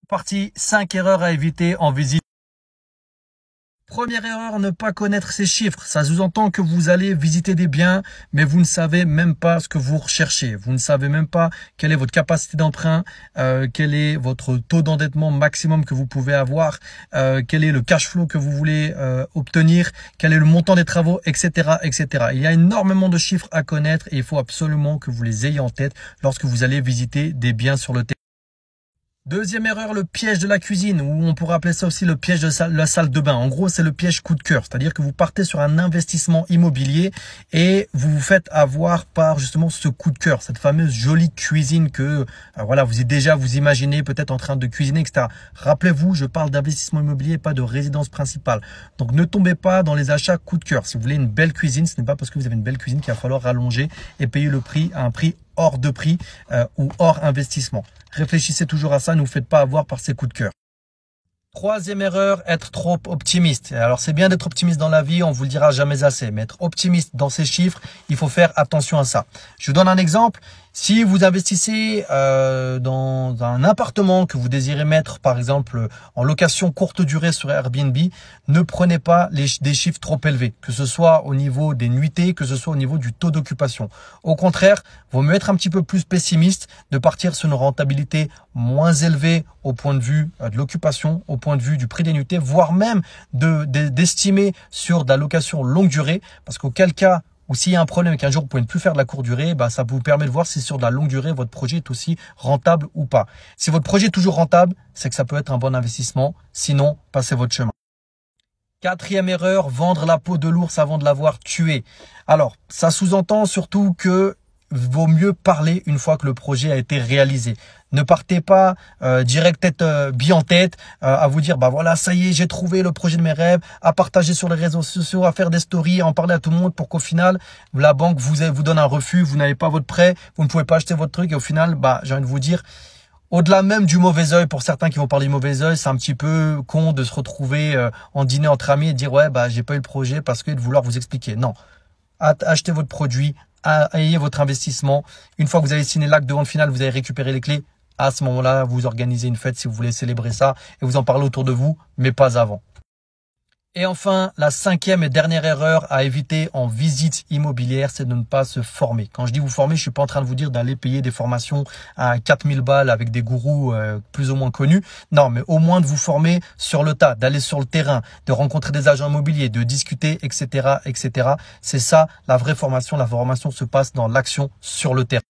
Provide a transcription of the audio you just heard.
Partie 5 erreurs à éviter en visite. Première erreur, ne pas connaître ces chiffres. Ça sous-entend que vous allez visiter des biens, mais vous ne savez même pas ce que vous recherchez. Vous ne savez même pas quelle est votre capacité d'emprunt, quel est votre taux d'endettement maximum que vous pouvez avoir, quel est le cash flow que vous voulez obtenir, quel est le montant des travaux, etc., etc. Il y a énormément de chiffres à connaître et il faut absolument que vous les ayez en tête lorsque vous allez visiter des biens sur le terrain. Deuxième erreur, le piège de la cuisine, ou on pourrait appeler ça aussi le piège de la salle de bain. En gros, c'est le piège coup de cœur, c'est-à-dire que vous partez sur un investissement immobilier et vous vous faites avoir par justement ce coup de cœur, cette fameuse jolie cuisine que voilà, vous imaginez peut-être en train de cuisiner, etc. Rappelez-vous, je parle d'investissement immobilier, pas de résidence principale. Donc ne tombez pas dans les achats coup de cœur. Si vous voulez une belle cuisine, ce n'est pas parce que vous avez une belle cuisine qu'il va falloir rallonger et payer le prix à un prix hors de prix ou hors investissement. Réfléchissez toujours à ça, ne vous faites pas avoir par ces coups de cœur. Troisième erreur, être trop optimiste. Alors c'est bien d'être optimiste dans la vie, on vous le dira jamais assez, mais être optimiste dans ces chiffres, il faut faire attention à ça. Je vous donne un exemple. Si vous investissez dans un appartement que vous désirez mettre par exemple en location courte durée sur Airbnb, ne prenez pas des chiffres trop élevés, que ce soit au niveau des nuitées, que ce soit au niveau du taux d'occupation. Au contraire, vaut mieux être un petit peu plus pessimiste, de partir sur une rentabilité moins élevée au point de vue de l'occupation, au point de vue du prix des nuitées, voire même d'estimer sur de la location longue durée, parce qu'auquel cas, ou s'il y a un problème et qu'un jour vous pouvez ne plus faire de la courte durée, ça vous permet de voir si sur de la longue durée, votre projet est aussi rentable ou pas. Si votre projet est toujours rentable, c'est que ça peut être un bon investissement. Sinon, passez votre chemin. Quatrième erreur, vendre la peau de l'ours avant de l'avoir tué. Alors, ça sous-entend surtout que vaut mieux parler une fois que le projet a été réalisé. Ne partez pas direct tête bien en tête à vous dire voilà, ça y est, j'ai trouvé le projet de mes rêves, à partager sur les réseaux sociaux, à faire des stories, à en parler à tout le monde pour qu'au final la banque vous donne un refus, vous n'avez pas votre prêt, vous ne pouvez pas acheter votre truc et au final j'ai envie de vous dire, au-delà même du mauvais œil, pour certains qui vont parler du mauvais œil, c'est un petit peu con de se retrouver en dîner entre amis et dire j'ai pas eu le projet parce que de vouloir vous expliquer. Non, achetez votre produit, ayez votre investissement. Une fois que vous avez signé l'acte de vente finale, vous avez récupéré les clés. À ce moment-là, vous organisez une fête si vous voulez célébrer ça et vous en parlez autour de vous, mais pas avant. Et enfin, la cinquième et dernière erreur à éviter en visite immobilière, c'est de ne pas se former. Quand je dis vous former, je suis pas en train de vous dire d'aller payer des formations à 4000 balles avec des gourous plus ou moins connus. Non, mais au moins de vous former sur le tas, d'aller sur le terrain, de rencontrer des agents immobiliers, de discuter, etc., etc. C'est ça la vraie formation. La formation se passe dans l'action sur le terrain.